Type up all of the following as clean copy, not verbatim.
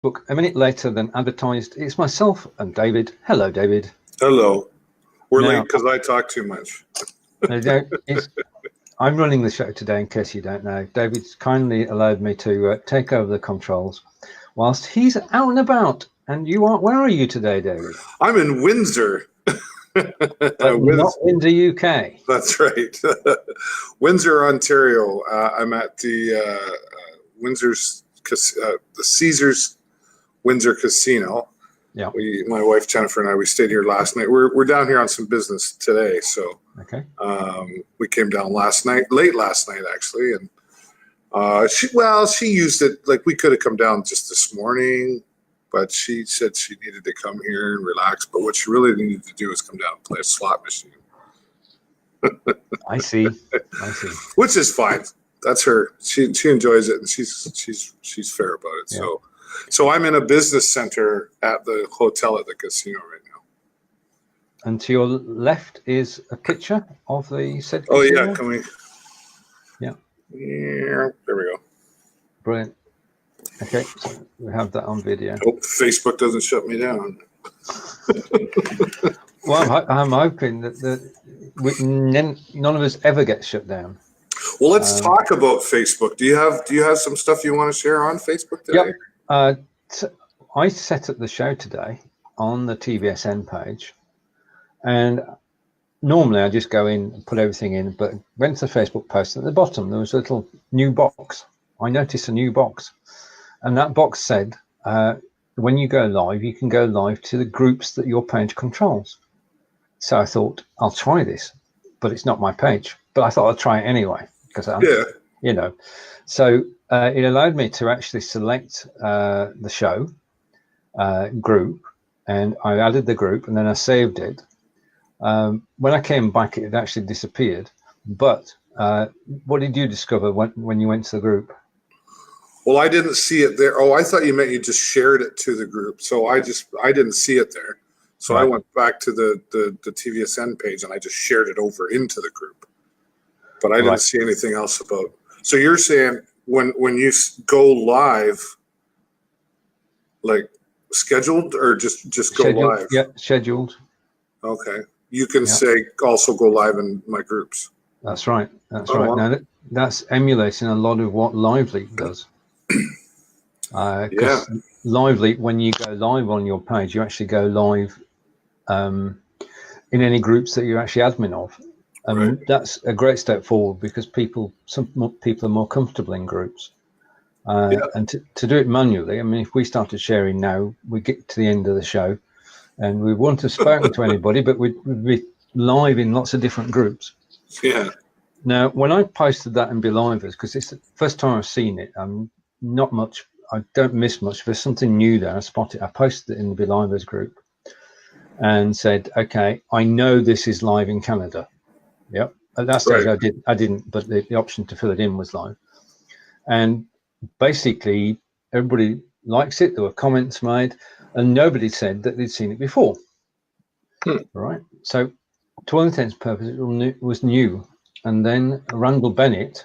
book a minute later than advertised. It's myself and David. Hello, David. Hello. We're Now, late because I talk too much. I'm running the show today, in case you don't know. David's kindly allowed me to take over the controls whilst he's out and about. And you are, where are you today, David? I'm in Windsor. Not Windsor, UK. That's right. Windsor, Ontario. I'm at the Windsor's, the Caesars Windsor Casino. Yeah. My wife Jennifer and I, we stayed here last night. We're down here on some business today, so okay. We came down late last night actually, and she used it like we could have come down just this morning, but she said she needed to come here and relax. But what she really needed to do is come down and play a slot machine. I see. Which is fine. That's her. She enjoys it, and she's fair about it. Yeah. So I'm in a business center at the hotel at the casino right now. And to your left is a picture of the said casino? Oh yeah, can we? Yeah. Yeah, there we go. Brilliant. Okay, so we have that on video. Hope Facebook doesn't shut me down. Well, I'm hoping that none of us ever get shut down. Well, let's talk about Facebook. Do you have some stuff you want to share on Facebook today? Yep. I set up the show today on the TVSN page, and normally I just go in and put everything in, but went to the Facebook post. At the bottom there was a little new box. I noticed a new box, and that box said when you go live, you can go live to the groups that your page controls. So I thought, I'll try this, but it's not my page. But I thought I'd try it anyway, because So it allowed me to actually select the show group, and I added the group, and then I saved it. When I came back, it had actually disappeared. But what did you discover when you went to the group? Well, I didn't see it there. Oh, I thought you meant you just shared it to the group. So I didn't see it there. So right. I went back to the TVSN page and I just shared it over into the group. But I didn't see anything else about. So you're saying when you go live, like scheduled or just go scheduled, live? Yeah, scheduled. Okay. You can say also go live in my groups. That's right. That's right. Now that's emulating a lot of what Lively does. Because Lively, when you go live on your page, you actually go live in any groups that you're actually admin of. That's a great step forward because some people are more comfortable in groups. And to do it manually, I mean, if we started sharing now, we get to the end of the show and we wouldn't have spoken to anybody, but we'd be live in lots of different groups. Yeah. Now, when I posted that in Belivers, because it's the first time I've seen it, not much, I don't miss much. There's something new there. I spotted. I posted it in the Belivers group and said, "Okay, I know this is live in Canada." Yep. At that stage, I didn't, but the option to fill it in was live. And basically, everybody likes it. There were comments made, and nobody said that they'd seen it before. Right. So, to all intents and purposes, it was new. And then Randall Bennett,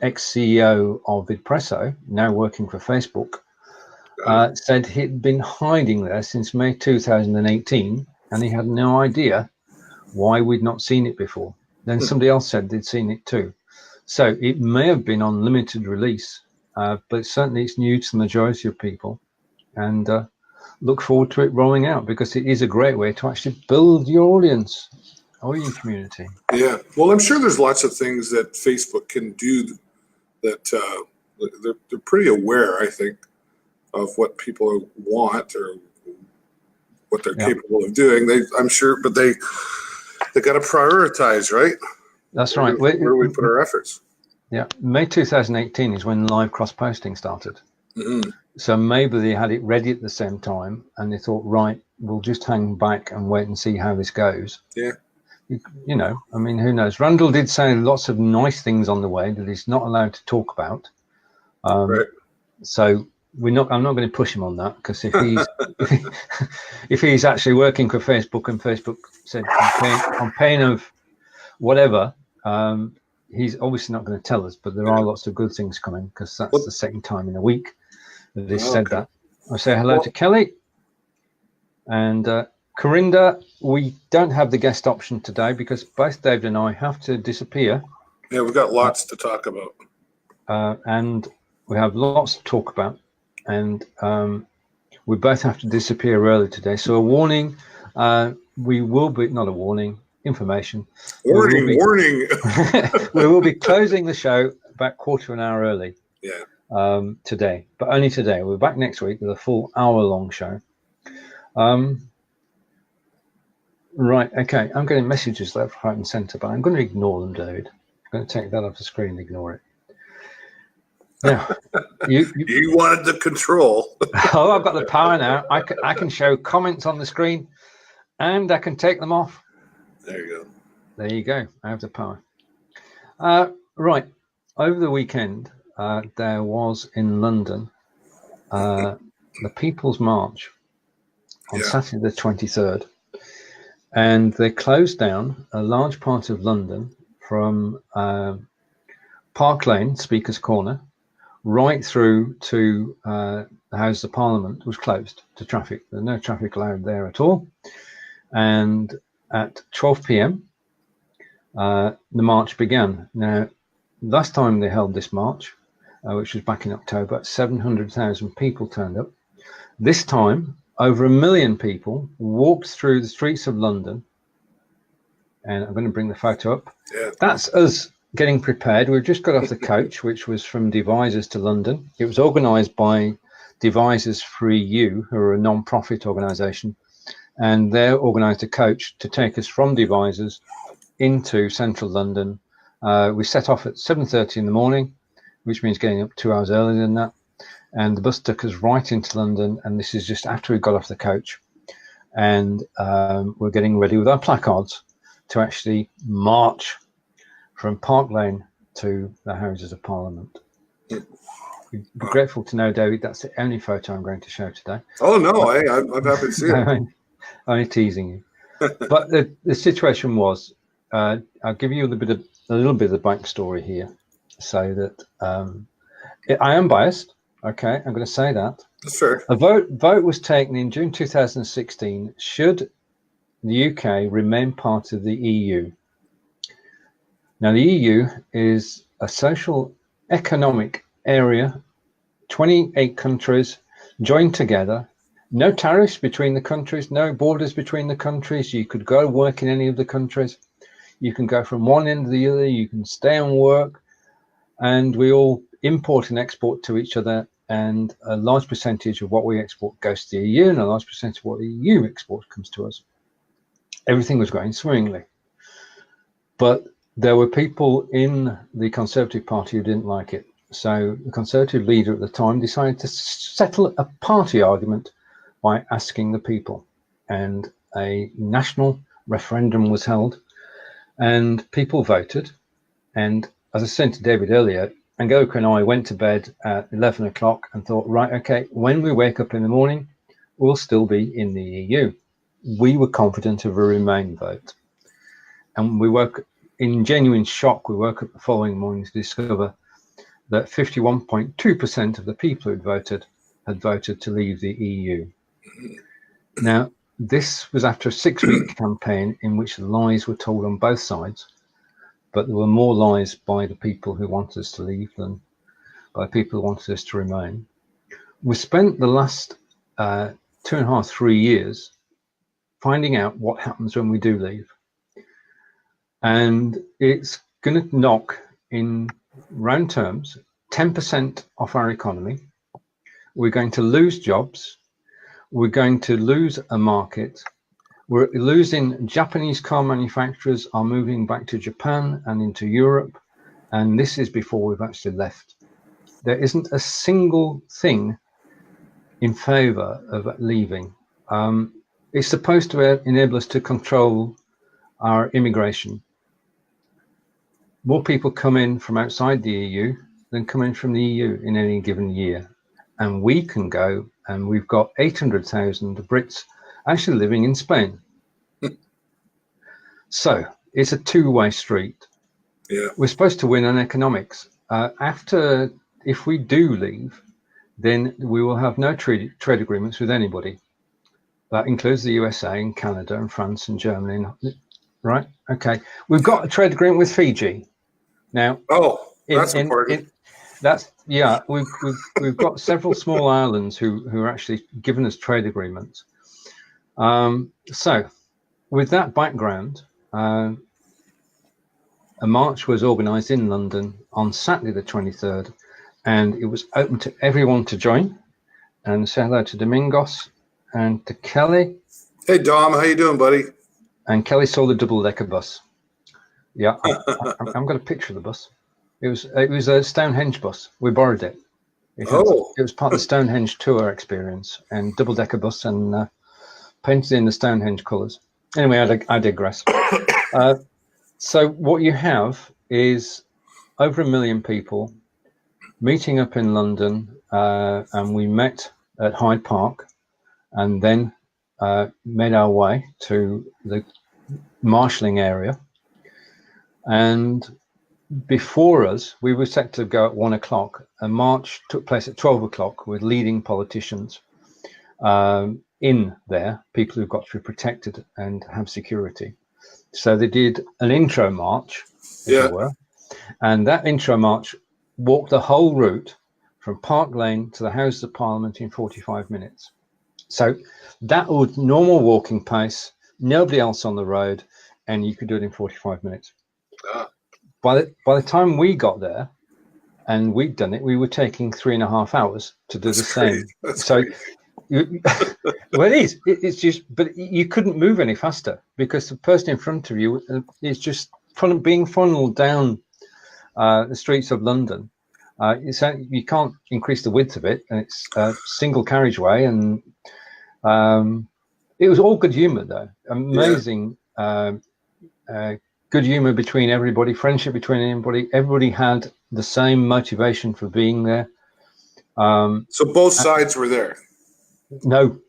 ex-CEO of Vidpresso, now working for Facebook, said he'd been hiding there since May 2018, and he had no idea why we'd not seen it before. Then somebody else said they'd seen it too. So it may have been on limited release, but certainly it's new to the majority of people, and look forward to it rolling out because it is a great way to actually build your audience or your community. Yeah. Well, I'm sure there's lots of things that Facebook can do that they're pretty aware, I think, of what people want or what they're capable of doing. I'm sure, but they got to prioritize, right? That's right. Where do we put our efforts? Yeah. May 2018 is when live cross-posting started. Mm-hmm. So maybe they had it ready at the same time and they thought, right, we'll just hang back and wait and see how this goes. Yeah. You know, I mean, who knows? Randall did say lots of nice things on the way that he's not allowed to talk about. So I'm not going to push him on that because if he's actually working for Facebook and Facebook said on pain of whatever, he's obviously not going to tell us. But there are lots of good things coming because that's the second time in a week that has said Okay. that. I say hello to Kelly and Carinder. We don't have the guest option today because both David and I have to disappear. Yeah, we've got lots to talk about. And we have lots to talk about. And we both have to disappear early today. So a warning, we will be, not a warning, information. Warning. We will be closing the show about quarter of an hour early. Yeah. Today, but only today. We're back next week with a full hour-long show. Right, okay. I'm getting messages left, right, and centre, but I'm going to ignore them, David. I'm going to take that off the screen and ignore it. Now, you wanted the control. Oh, I've got the power now. I can show comments on the screen, and I can take them off. There you go. There you go. I have the power. Right. Over the weekend, there was in London the People's March on Saturday the 23rd, and they closed down a large part of London from Park Lane, Speaker's Corner, right through to the House of Parliament was closed to traffic. There's no traffic allowed there at all. And at 12 p.m., the march began. Now, last time they held this march, which was back in October, 700,000 people turned up. This time, over 1 million people walked through the streets of London. And I'm going to bring the photo up. Yeah. That's us getting prepared. We've just got off the coach, which was from Devisers to London. It was organised by Devisers Free You, who are a non-profit organisation. And they organised a coach to take us from Devisers into central London. We set off at 7:30 in the morning, which means getting up 2 hours earlier than that. And the bus took us right into London. And this is just after we got off the coach. And we're getting ready with our placards to actually march from Park Lane to the Houses of Parliament. You'd be grateful to know, David, that's the only photo I'm going to show today. Oh, no, I'm happy to see it. Only teasing you. But the situation was, I'll give you a little bit of the backstory here, so that I am biased. Okay, I'm going to say that. That's fair. A vote was taken in June 2016. Should the UK remain part of the EU? Now, the EU is a social economic area, 28 countries joined together. No tariffs between the countries, no borders between the countries. You could go work in any of the countries. You can go from one end to the other. You can stay and work. And we all import and export to each other. And a large percentage of what we export goes to the EU, and a large percentage of what the EU exports comes to us. Everything was going swimmingly. But there were people in the Conservative Party who didn't like it. So the Conservative leader at the time decided to settle a party argument by asking the people. And a national referendum was held, and people voted. And as I said to David earlier, Angelica and I went to bed at 11 o'clock and thought, right, okay, when we wake up in the morning, we'll still be in the EU. We were confident of a Remain vote. And we woke in genuine shock. We woke up the following morning to discover that 51.2% of the people who had voted to leave the EU. Now, this was after a 6-week campaign in which lies were told on both sides, but there were more lies by the people who wanted us to leave than by people who wanted us to remain. We spent the last 2.5, 3 years finding out what happens when we do leave. And it's going to knock, in round terms, 10% off our economy. We're going to lose jobs. We're going to lose a market. We're losing. Japanese car manufacturers are moving back to Japan and into Europe. And this is before we've actually left. There isn't a single thing in favor of leaving. It's supposed to enable us to control our immigration. More people come in from outside the EU than come in from the EU in any given year. And we can go, and we've got 800,000 Brits actually living in Spain. So it's a two-way street. Yeah. We're supposed to win on economics. If we do leave, then we will have no trade agreements with anybody. That includes the USA and Canada and France and Germany, right? Okay, we've got a trade agreement with Fiji now. Oh, that's important. We've got several small islands who are actually giving us trade agreements. So, with that background, a march was organised in London on Saturday the 23rd, and it was open to everyone to join. And say hello to Domingos and to Kelly. Hey Dom, how you doing, buddy? And Kelly saw the double-decker bus. Yeah, I've got a picture of the bus. It was a Stonehenge bus. We borrowed it. It was part of the Stonehenge tour experience, and double-decker bus, and painted in the Stonehenge colours. Anyway, I digress. So what you have is over 1 million people meeting up in London, and we met at Hyde Park, and then made our way to the marshalling area. And before us, we were set to go at 1 o'clock. A march took place at 12 o'clock with leading politicians in there, people who've got to be protected and have security. So they did an intro march, as it were, and that intro march walked the whole route from Park Lane to the Houses of Parliament in 45 minutes. So that was normal walking pace, nobody else on the road, and you could do it in 45 minutes. By the time we got there and we'd done it, we were taking 3.5 hours to do the same. So, well, it is. It's just, but you couldn't move any faster because the person in front of you is just being funneled down the streets of London. You can't increase the width of it, and it's a single carriageway, and it was all good humour though. Amazing good humour between everybody, friendship between everybody. Everybody had the same motivation for being there. So both sides were there? No.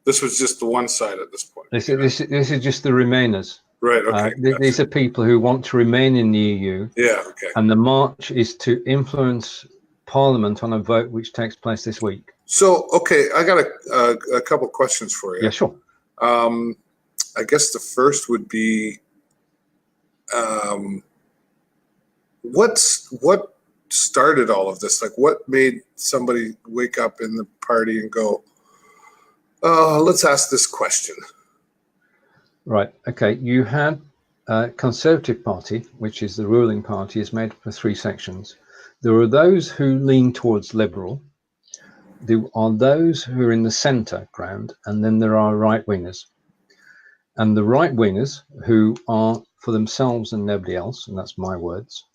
This was just the one side at this point? This is just the Remainers. Right, okay. These are people who want to remain in the EU. Yeah, okay. And the march is to influence Parliament on a vote which takes place this week. So, okay, I got a couple questions for you. Yeah, sure. I guess the first would be, what started all of this? Like, what made somebody wake up in the party and go, oh, let's ask this question? Right. Okay. You had Conservative Party, which is the ruling party, is made up of 3 sections. There are those who lean towards Liberal. There are those who are in the centre ground, and then there are right-wingers. And the right-wingers, who are for themselves and nobody else, and that's my words,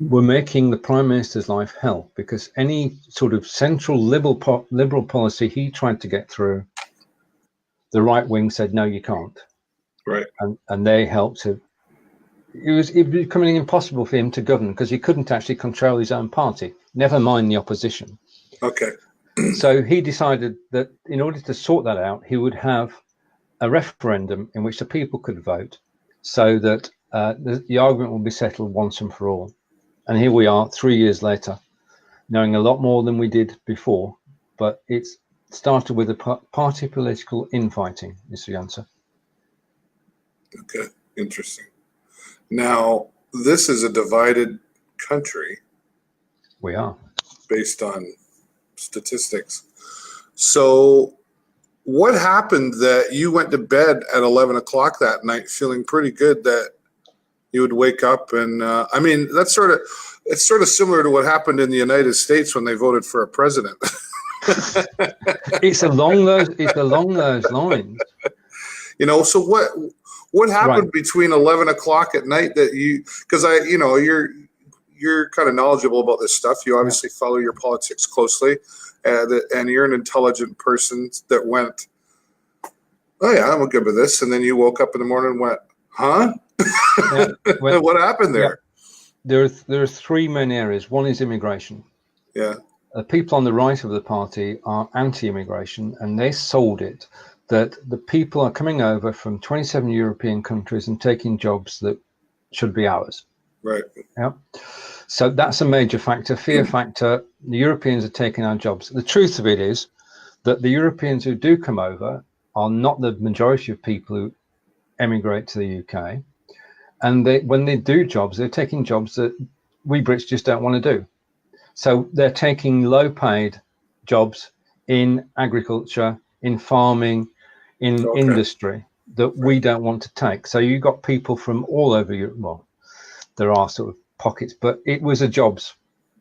were making the Prime Minister's life hell, because any sort of central liberal policy he tried to get through, the right wing said, no, you can't. Right. And they helped to. It was becoming impossible for him to govern because he couldn't actually control his own party, never mind the opposition. Okay. So he decided that in order to sort that out, he would have a referendum in which the people could vote, so that the argument will be settled once and for all. And here we are 3 years later, knowing a lot more than we did before, but it's started with a party political infighting is the answer. Okay, interesting. Now, this is a divided country. We are. Based on statistics. So what happened that you went to bed at 11 o'clock that night feeling pretty good that you would wake up and, I mean, it's sort of similar to what happened in the United States when they voted for a president. It's along those lines. You know, so what happened between 11 o'clock at night that you, because you're kind of knowledgeable about this stuff. You obviously follow your politics closely, and you're an intelligent person that went, oh yeah, I'm good with this. And then you woke up in the morning and went, huh? What happened there? Yeah. There are 3 main areas. One is immigration. Yeah. The people on the right of the party are anti-immigration, and they sold it that the people are coming over from 27 European countries and taking jobs that should be ours. Right. Yeah. So that's a major factor, fear factor. The Europeans are taking our jobs. The truth of it is that the Europeans who do come over are not the majority of people who emigrate to the UK. And when they do jobs, they're taking jobs that we Brits just don't want to do. So they're taking low paid jobs in agriculture, in farming, in industry that we don't want to take. So you've got people from all over Europe. Well, there are sort of pockets, but it was a jobs.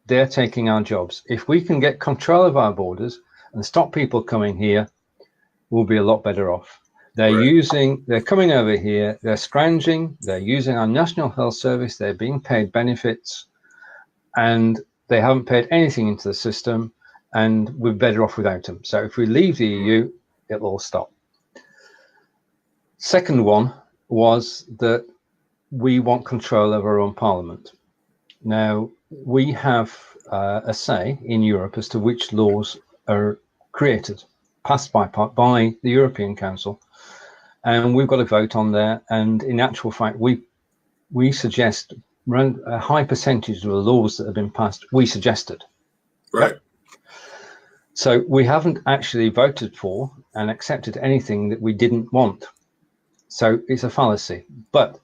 They're taking our jobs. If we can get control of our borders and stop people coming here, we'll be a lot better off. They're coming over here, they're scrounging, they're using our National Health Service, they're being paid benefits, and they haven't paid anything into the system, and we're better off without them. So if we leave the EU, it'll all stop. Second one was that we want control over our own parliament. Now, we have a say in Europe as to which laws are created, passed by the European Council, and we've got a vote on there. And in actual fact, we suggest around a high percentage of the laws that have been passed, we suggested. Right. So we haven't actually voted for and accepted anything that we didn't want. So it's a fallacy. But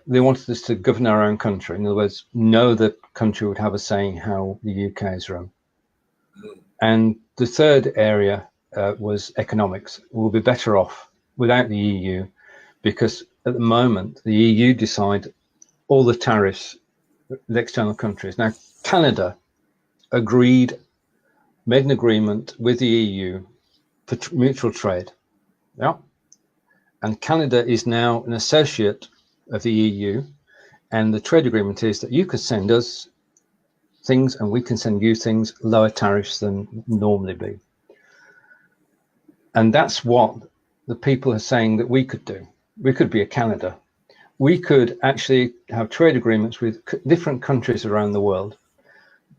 they wanted us to govern our own country. In other words, no other country would have a say in how the UK is run. And the third area was economics. We'll be better off without the EU, because at the moment, the EU decide all the tariffs, the external countries. Now, Canada made an agreement with the EU for mutual trade. Yeah. And Canada is now an associate of the EU. And the trade agreement is that you can send us things and we can send you things, lower tariffs than normally be. And that's what the people are saying that we could do. We could be a Canada. We could actually have trade agreements with different countries around the world.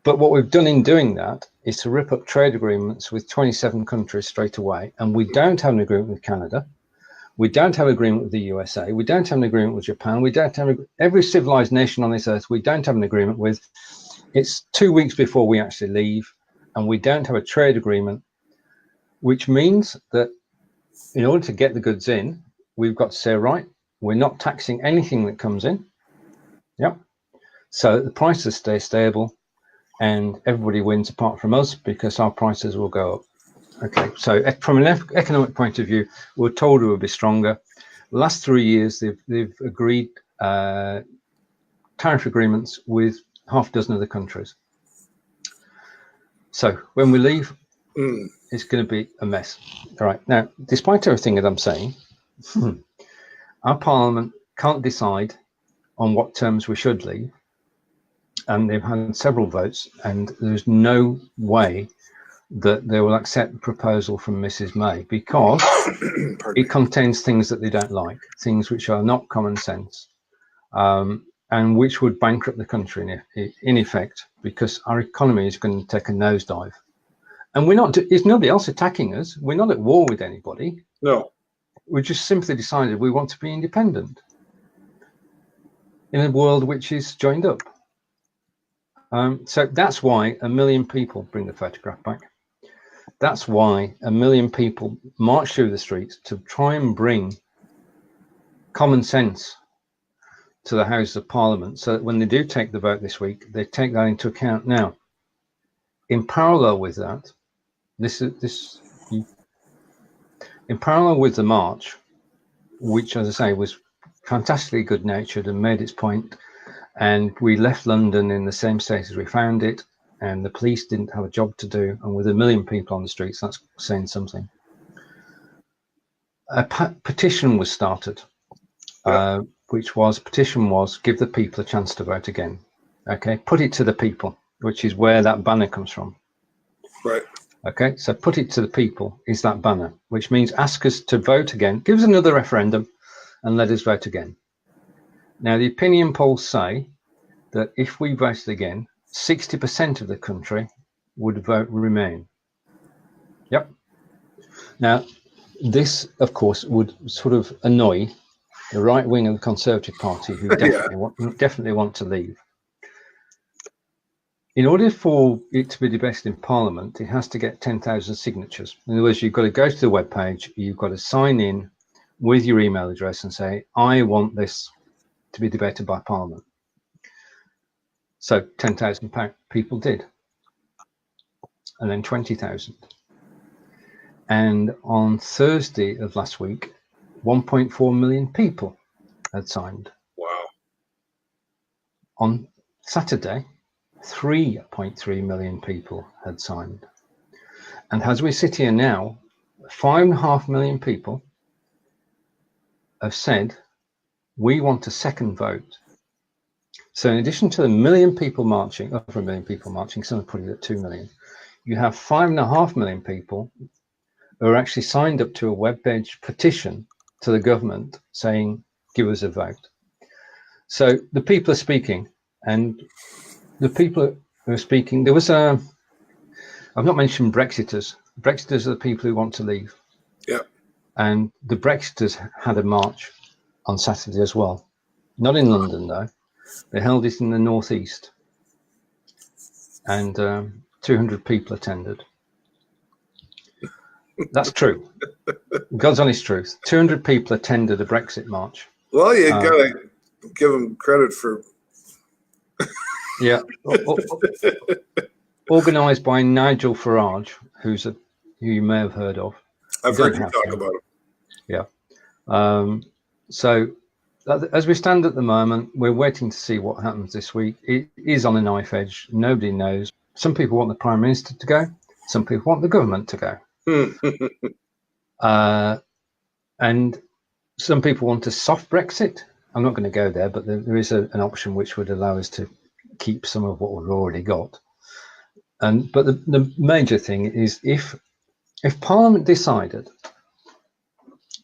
But what we've done in doing that is to rip up trade agreements with 27 countries straight away. And we don't have an agreement with Canada. We don't have an agreement with the USA. We don't have an agreement with Japan. We don't have every civilized nation on this earth. We don't have an agreement with. It's 2 weeks before we actually leave, and we don't have a trade agreement, which means that in order to get the goods in, we've got to say, right, we're not taxing anything that comes in. Yep. So the prices stay stable and everybody wins apart from us, because our prices will go up. Okay, so from an economic point of view, we're told we will be stronger. The last 3 years, they've agreed tariff agreements with half a dozen other countries. So when we leave, it's going to be a mess. All right. Now, despite everything that I'm saying, our parliament can't decide on what terms we should leave. And they've had several votes, and there's no way that they will accept the proposal from Mrs. May, because it contains things that they don't like, things which are not common sense, and which would bankrupt the country in effect, because our economy is going to take a nosedive. And it's nobody else attacking us. We're not at war with anybody. No. We just simply decided we want to be independent in a world which is joined up. So that's why 1 million people, bring the photograph back. That's why 1 million people march through the streets to try and bring common sense to the House of Parliament, so that when they do take the vote this week, they take that into account. Now, in parallel with that, in parallel with the march, which, as I say, was fantastically good-natured and made its point, and we left London in the same state as we found it, and the police didn't have a job to do, and with 1 million people on the streets, that's saying something. A petition was started, petition was give the people a chance to vote again. Okay, put it to the people, which is where that banner comes from. Right. Okay, so put it to the people is that banner, which means ask us to vote again, give us another referendum, and let us vote again. Now, the opinion polls say that if we voted again, 60% of the country would vote Remain. Yep. Now, this, of course, would sort of annoy the right wing of the Conservative Party, who definitely want to leave. in order for it to be debated in Parliament, it has to get 10,000 signatures. In other words, you've got to go to the web page, you've got to sign in with your email address and say, I want this to be debated by Parliament. So 10,000 people did, and then 20,000. And on Thursday of last week, 1.4 million people had signed. Wow. On Saturday, 3.3 million people had signed. And as we sit here now, 5.5 million people have said, we want a second vote. So in addition to the million people marching, over 1 million people marching, some have put it at 2 million, you have 5.5 million people who are actually signed up to a web-page petition to the government saying, give us a vote. So the people are speaking, and the people who are speaking, there was I've not mentioned Brexiters. Brexiters are the people who want to leave. Yeah. And the Brexiters had a march on Saturday as well. Not in London, though. They held it in the northeast. And 200 people attended. That's true. God's honest truth. 200 people attended a Brexit march. Well, you gotta give them credit for. Yeah. Organised by Nigel Farage, who you may have heard of. I've heard you talk about him. Yeah. So as we stand at the moment, we're waiting to see what happens this week. It is on a knife edge. Nobody knows. Some people want the Prime Minister to go. Some people want the government to go. And some people want a soft Brexit. I'm not going to go there, but there is an option which would allow us to keep some of what we've already got. But the major thing is if Parliament decided,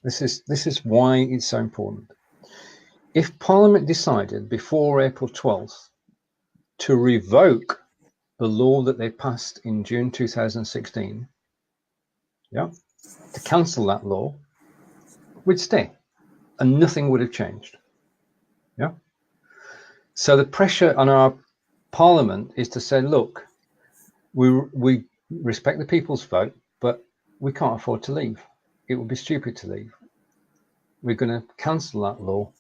this is why it's so important. If Parliament decided before April 12th to revoke the law that they passed in June 2016, to cancel that law, we'd stay, and nothing would have changed. Yeah. So the pressure on our Parliament is to say, look, we respect the people's vote, but we can't afford to leave. It would be stupid to leave. We're going to cancel that law,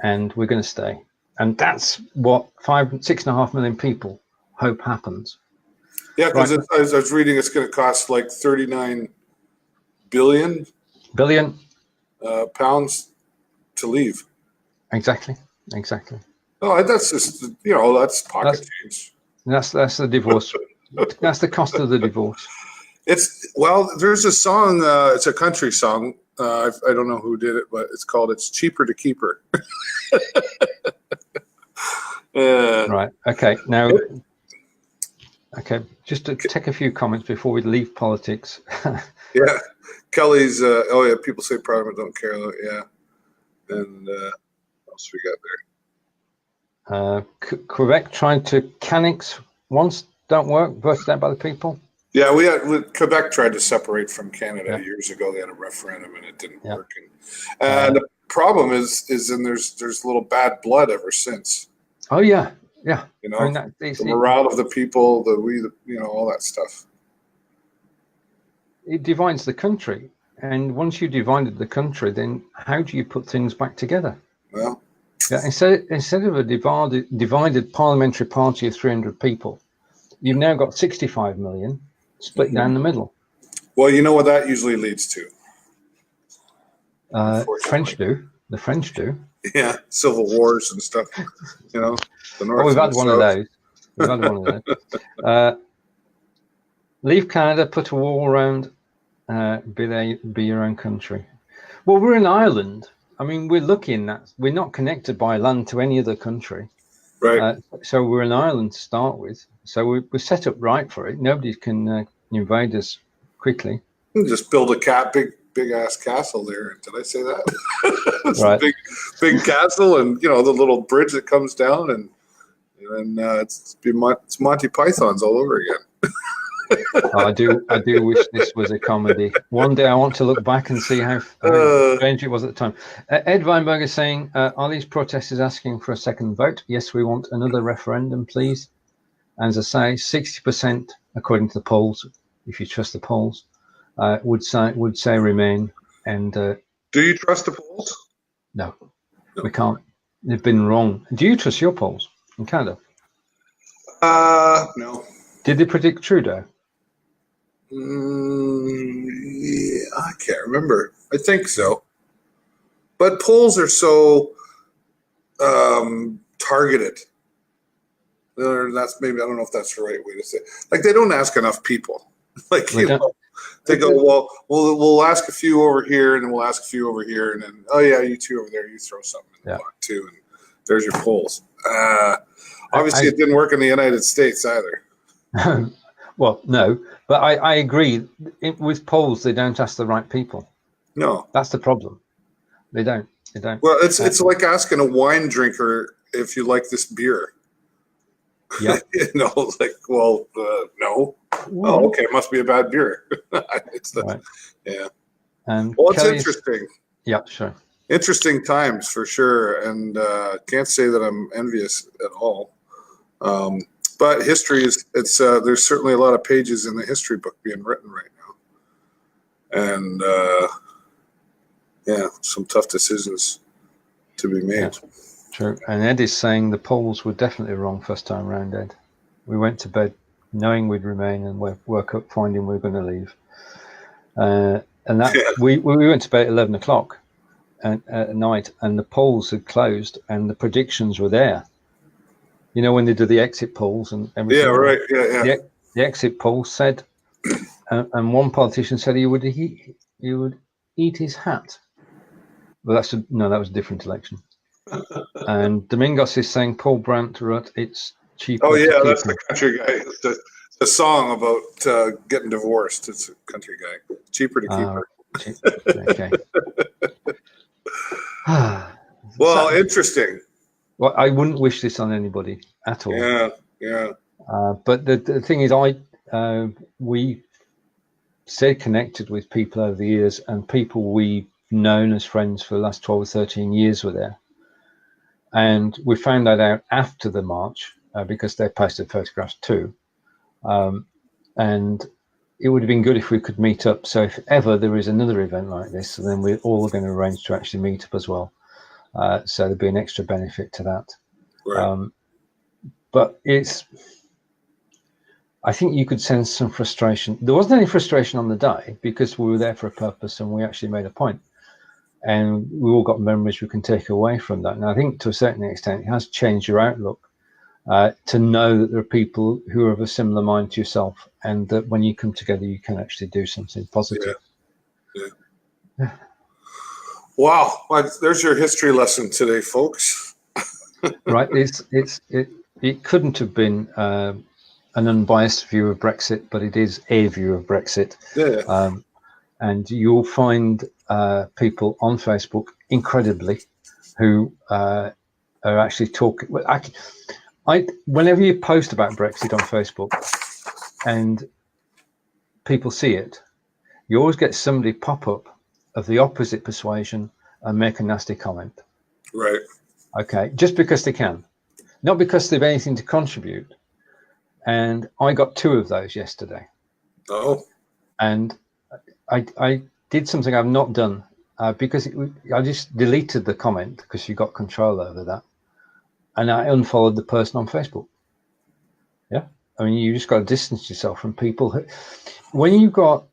and we're going to stay. And that's what 6.5 million people hope happens. Yeah, because I was reading it's going to cost like 39 billion pounds to leave. Exactly. Oh, that's just that's pocket change. That's the divorce. That's the cost of the divorce. There's a song. It's a country song. I don't know who did it, but it's called "It's Cheaper to Keep Her." Right. Okay. Now. Okay. Just to take a few comments before we leave politics. Yeah. Kelly's. People say Parliament don't care. Yeah. And what else we got there? Quebec trying to Canix once don't work, voted out by the people. Yeah, Quebec tried to separate from Canada years ago. They had a referendum and it didn't work. And the problem is then there's a little bad blood ever since. Oh yeah. The morale of the people, all that stuff. It divides the country, and once you divided the country, then how do you put things back together? Well, instead of a divided parliamentary party of 300 people, you've now got 65 million split down the middle. Well, you know what that usually leads to? The French do. Yeah, civil wars and stuff. The North. We've had one of those. Leave Canada, put a wall around, be your own country. Well, we're in Ireland. I mean, we're lucky in that we're not connected by land to any other country. Right. So we're in Ireland to start with. So we're set up right for it. Nobody can invade us quickly. Just build a big ass castle there. Did I say that? It's right. a big castle, and the little bridge that comes down, and it's Monty Python's all over again. I do wish this was a comedy. One day I want to look back and see how strange it was at the time. Ed Weinberg is saying, are these protesters asking for a second vote? Yes, we want another referendum, please. And as I say, 60%, according to the polls, if you trust the polls, would say Remain. And do you trust the polls? No, we can't. They've been wrong. Do you trust your polls in Canada? No. Did they predict Trudeau? Yeah, I can't remember. I think so. But polls are so targeted. That's maybe, I don't know if that's the right way to say it. Like, they don't ask enough people. Like, they go, well, we'll ask a few over here, and then we'll ask a few over here, and then, oh yeah, you two over there, you throw something in the pot too, and there's your polls. Obviously, it didn't work in the United States either. Well, no, but I agree. With polls, they don't ask the right people. No, that's the problem. They don't. Well, it's like asking a wine drinker if you like this beer. Yeah. Like, well, no. Oh, okay, it must be a bad beer. Right. Yeah. And well, it's interesting. Yeah, sure. Interesting times for sure, and can't say that I'm envious at all. But history there's certainly a lot of pages in the history book being written right now, and some tough decisions to be made. Yeah, true. And Ed is saying the polls were definitely wrong first time round, Ed. We went to bed knowing we'd remain and woke up finding we were going to leave. And that we went to bed at 11 o'clock at night, and the polls had closed and the predictions were there. You know, when they do the exit polls and everything. Yeah, right. Yeah. The exit poll said, and one politician said he would eat his hat. Well, that was a different election. And Domingos is saying Paul Brandt wrote it's cheaper. Oh yeah, that's the country guy. It's the song about getting divorced. It's a country guy. Cheaper to keep her. Okay. Well, interesting. Well, I wouldn't wish this on anybody at all. Yeah. But the thing is, we stayed connected with people over the years, and people we've known as friends for the last 12 or 13 years were there. And we found that out after the march because they posted photographs too. And it would have been good if we could meet up. So if ever there is another event like this, then we're all going to arrange to actually meet up as well. So there'd be an extra benefit to that. Right. But I think you could sense some frustration. There wasn't any frustration on the day because we were there for a purpose and we actually made a point. And we all got memories we can take away from that. And I think to a certain extent, it has changed your outlook to know that there are people who are of a similar mind to yourself, and that when you come together, you can actually do something positive. Yeah. Wow. Well, there's your history lesson today, folks. Right. It couldn't have been an unbiased view of Brexit, but it is a view of Brexit. Yeah. And you'll find people on Facebook, incredibly, who are actually talking. Whenever you post about Brexit on Facebook and people see it, you always get somebody pop up of the opposite persuasion and make a nasty comment. Right. Okay, just because they can, not because they've anything to contribute. And I got 2 of those yesterday. Oh. And I did something I've not done because I just deleted the comment because you got control over that. And I unfollowed the person on Facebook. Yeah. I mean, you just got to distance yourself from people when you've got.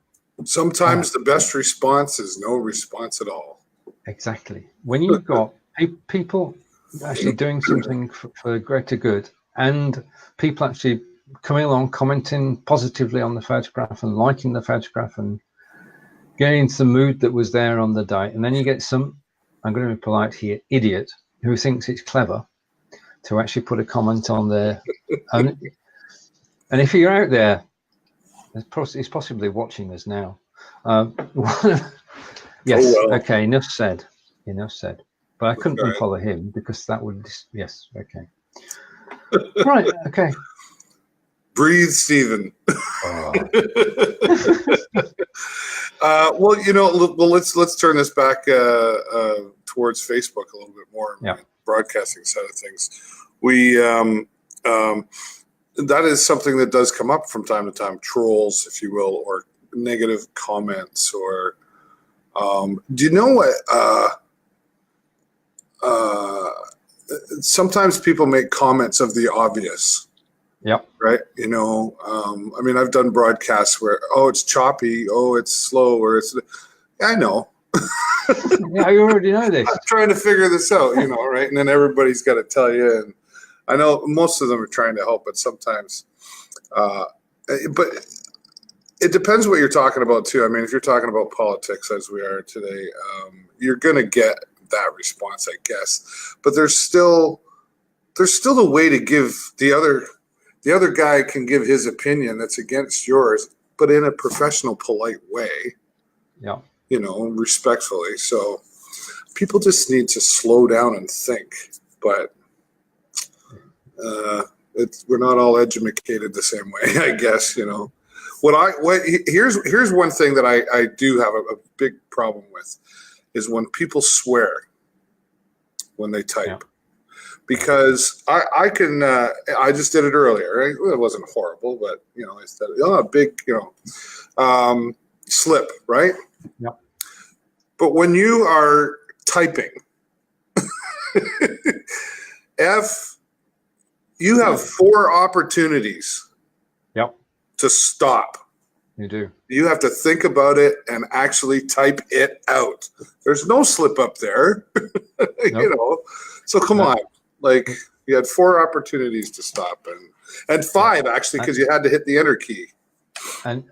Sometimes the best response is no response at all. Exactly. When you've got people actually doing something for greater good, and people actually coming along, commenting positively on the photograph and liking the photograph and getting into the mood that was there on the day. And then you get some, I'm going to be polite here, idiot who thinks it's clever to actually put a comment on there. And if you're out there, he's possibly watching us now. Yes. Oh, well. Okay. Enough said. But I couldn't unfollow him because that would. Yes. Okay. Right. Okay. Breathe, Stephen. Oh. Let's turn this back towards Facebook a little bit more. Yeah. Broadcasting side of things. We that is something that does come up from time to time, trolls, if you will, or negative comments, or do you know what? Sometimes people make comments of the obvious. Yep. Right. You know, I mean, I've done broadcasts where, oh, it's choppy. Oh, it's slow. Or it's, I know. Yeah, you already know this. I'm trying to figure this out, you know, right? And then everybody's got to tell you. And I know most of them are trying to help, but sometimes, but it depends what you're talking about too. I mean, if you're talking about politics as we are today, you're going to get that response, I guess. But there's still a way to give the other guy can give his opinion that's against yours, but in a professional, polite way. Yeah. You know, respectfully. So people just need to slow down and think. But we're not all educated the same way, I guess. You know, here's one thing that I do have a big problem with is when people swear when they type. Yeah. Because I can I just did it earlier. Right? Well, it wasn't horrible, but you know, I said, a big, you know, slip, right? Yeah. But when you are typing, you have 4 opportunities. Yep. To stop. You do. You have to think about it and actually type it out. There's no slip up there. Nope. You know. So come on. Like, you had 4 opportunities to stop, and 5 actually, because you had to hit the enter key. And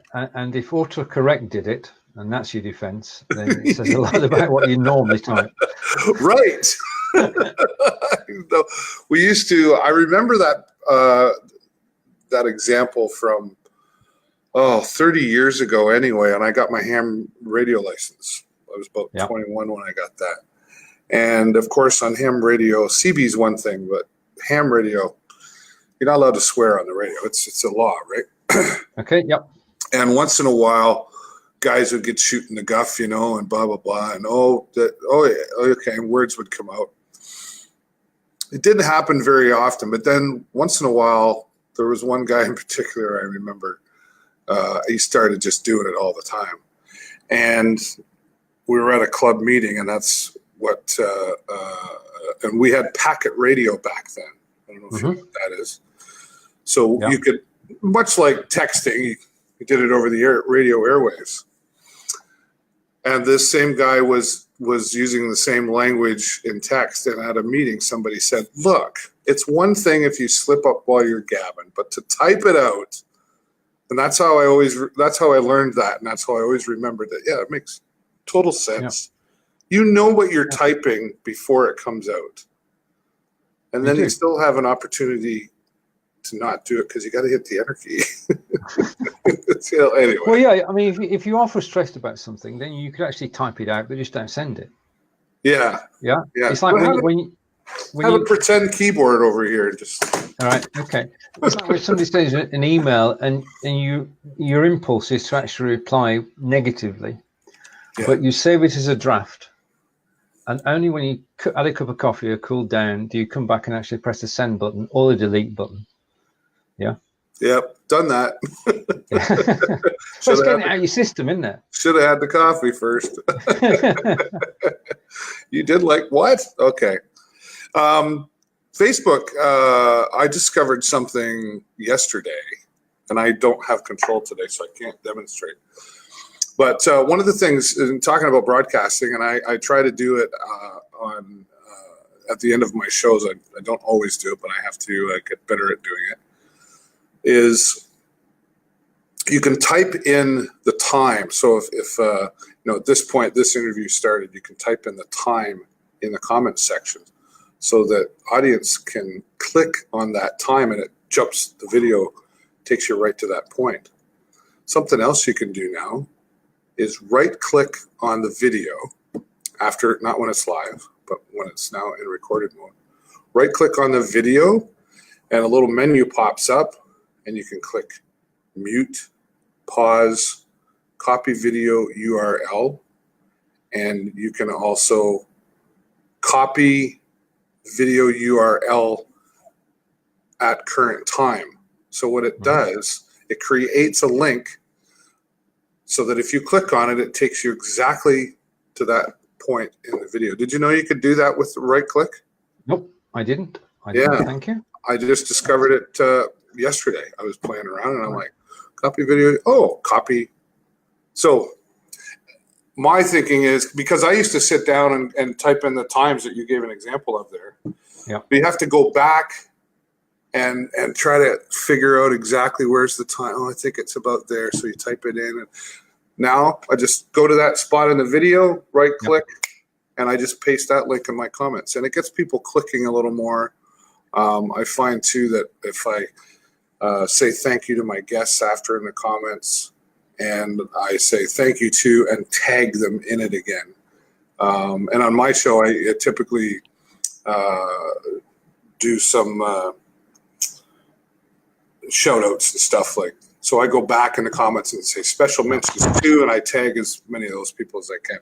if autocorrect did it, and that's your defense, then it says a lot about what you normally type. Right. We used to. I remember that example from 30 years ago. Anyway, and I got my ham radio license. I was about 21 when I got that. And of course, on ham radio, CB's one thing, but ham radio, you're not allowed to swear on the radio. It's a law, right? Okay. Yep. And once in a while, guys would get shooting the guff, you know, and blah blah blah, and okay, and words would come out. It didn't happen very often, but then once in a while, there was one guy in particular I remember. He started just doing it all the time, and we were at a club meeting, and that's what and we had packet radio back then. I don't know if you know what that is. So you could, much like texting, you did it over the radio airwaves. And this same guy was using the same language in text, and at a meeting somebody said, look, it's one thing if you slip up while you're gabbing, but to type it out. And that's how I learned that, and that's how I always remembered that. Yeah, it makes total sense. You know what you're typing before it comes out. And then you still have an opportunity to not do it because you got to hit the enter key. Anyway. Well, yeah, I mean, if you are frustrated about something, then you could actually type it out, but just don't send it. Yeah. Yeah? It's like when you have a pretend keyboard over here. Just. All right, okay. It's like when somebody sends an email and your impulse is to actually reply negatively, but you save it as a draft. And only when you add a cup of coffee or cool down do you come back and actually press the send button or the delete button. Yeah. Yep, done that. So it's getting it out of your system, isn't it? Should have had the coffee first. You did like what? Okay. Facebook, I discovered something yesterday, and I don't have control today, so I can't demonstrate. But one of the things in talking about broadcasting, and I try to do it at the end of my shows. I don't always do it, but I have to get better at doing it. Is you can type in the time. So if at this point this interview started, you can type in the time in the comments section, so that audience can click on that time and it jumps the video, takes you right to that point. Something else you can do now is right click on the video after, not when it's live, but when it's now in recorded mode. Right click on the video and a little menu pops up and you can click mute, pause, copy video URL, and you can also copy video URL at current time. So what it does, it creates a link so that if you click on it, it takes you exactly to that point in the video. Did you know you could do that with the right click? Nope, I didn't. Yeah. Thank you. I just discovered it yesterday. I was playing around and I'm like, copy video. Oh, copy. So my thinking is, because I used to sit down and type in the times that you gave an example of there. Yeah. But you have to go back and try to figure out exactly where's the time. Oh, I think it's about there. So you type it in. And now I just go to that spot in the video, right click, and I just paste that link in my comments. And it gets people clicking a little more. I find too that if I say thank you to my guests after in the comments, and I say thank you to and tag them in it again. And on my show, I typically do some shout outs and stuff like, so I go back in the comments and say special mentions to, and I tag as many of those people as I can.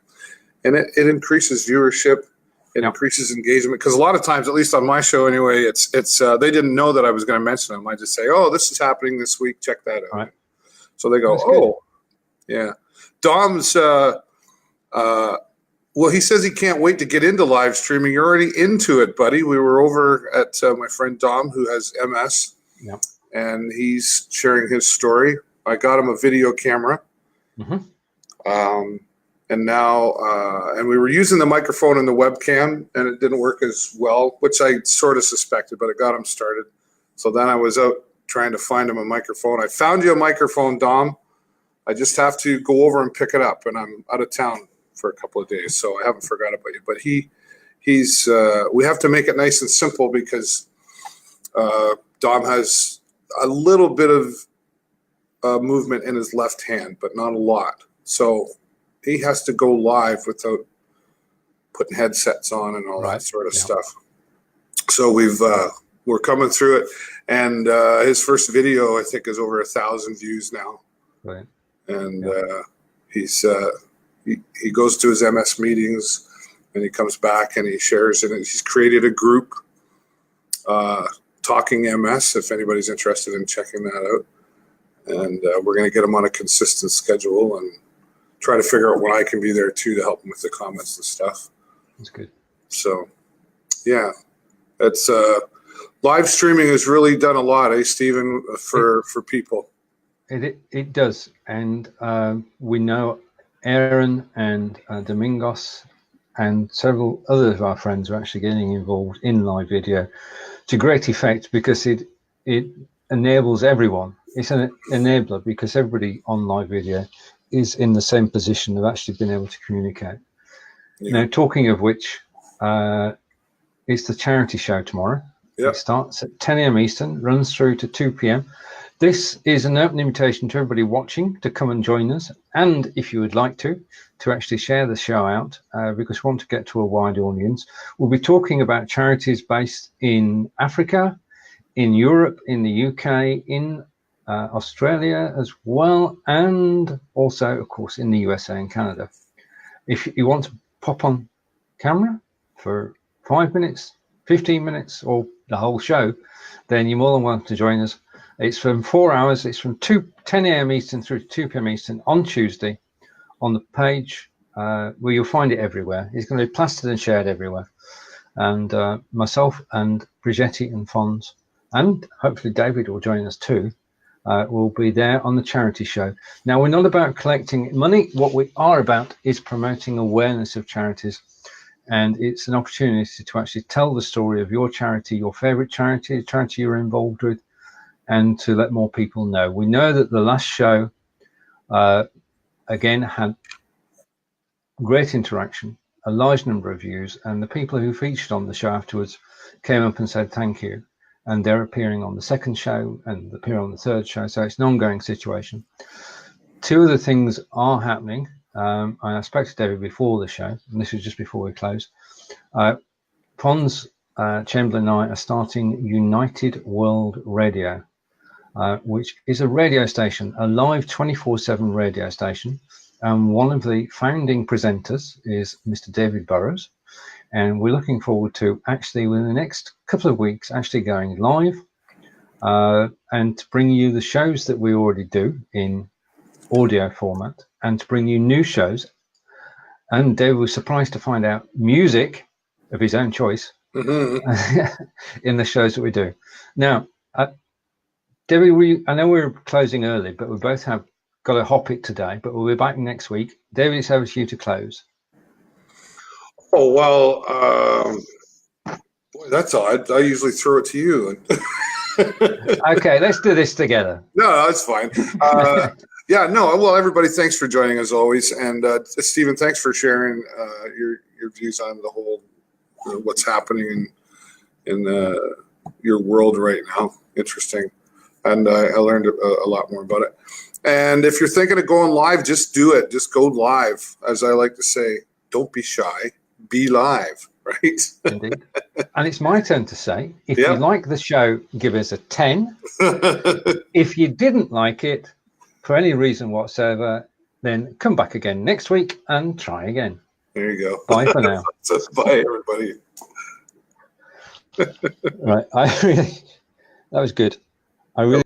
And it increases viewership. It increases engagement, because a lot of times, at least on my show anyway, it's they didn't know that I was going to mention them. I just say, oh, this is happening this week. Check that out. Right. So they go, That's oh, good. Yeah. Dom's, well, he says he can't wait to get into live streaming. You're already into it, buddy. We were over at my friend Dom, who has MS, and he's sharing his story. I got him a video camera. And now, and we were using the microphone and the webcam, and it didn't work as well, which I sort of suspected, but it got him started. So then I was out trying to find him a microphone. I found you a microphone, Dom. I just have to go over and pick it up, and I'm out of town for a couple of days, so I haven't forgot about you. But he's we have to make it nice and simple, because Dom has a little bit of movement in his left hand, but not a lot. So he has to go live without putting headsets on and all that sort of stuff. So we're coming through it, and his first video, I think, is over 1,000 views now. Right. And he goes to his MS meetings, and he comes back and he shares it. And he's created a group, Talking MS, if anybody's interested in checking that out. And we're going to get him on a consistent schedule and try to figure out when I can be there too to help him with the comments and stuff. That's good. So, yeah, it's live streaming has really done a lot, Stephen, for people. It does, and we know Aaron and Domingos and several other of our friends are actually getting involved in live video to great effect, because it enables everyone. It's an enabler, because everybody on live video is in the same position of actually being able to communicate. Now, talking of which, it's the charity show tomorrow. It starts at 10 a.m. Eastern, runs through to 2 p.m. This is an open invitation to everybody watching to come and join us, and if you would like to actually share the show out, because we want to get to a wide audience. We'll be talking about charities based in Africa, in Europe, in the UK, in Australia as well, and also, of course, in the USA and Canada. If you want to pop on camera for 5 minutes, 15 minutes, or the whole show, then you're more than welcome to join us. It's from 4 hours. It's from 10 a.m. Eastern through to 2 p.m. Eastern on Tuesday on the page where you'll find it everywhere. It's going to be plastered and shared everywhere. And myself and Brigetti and Fons, and hopefully David will join us too, will be there on the charity show. Now, we're not about collecting money. What we are about is promoting awareness of charities. And it's an opportunity to actually tell the story of your charity, your favorite charity, the charity you're involved with, and to let more people know. We know that the last show, again, had great interaction, a large number of views, and the people who featured on the show afterwards came up and said thank you. And they're appearing on the second show and appear on the third show. So it's an ongoing situation. Two other things are happening. I spoke to David before the show, and this was just before we close. Pons Chamberlain and I are starting United World Radio, which is a radio station, a live 24/7 radio station. And one of the founding presenters is Mr. David Burrows. And we're looking forward to actually, within the next couple of weeks, actually going live and to bring you the shows that we already do in audio format, and to bring you new shows. And David was surprised to find out music of his own choice in the shows that we do. Now, David, I know we're closing early, but we both have got to hop it today, but we'll be back next week. David, it's over to you to close. Oh, well, boy, that's odd. I usually throw it to you. Okay, let's do this together. No, that's fine. Yeah, no, well, everybody, thanks for joining as always. And Stephen, thanks for sharing your views on the whole, what's happening in your world right now. Interesting. And I learned a lot more about it. And if you're thinking of going live, just do it. Just go live. As I like to say, don't be shy. Be live, right? Indeed. And it's my turn to say, if you like the show, give us a 10. If you didn't like it, for any reason whatsoever, then come back again next week and try again. There you go. Bye for now. Bye, everybody. Right. That was good. I really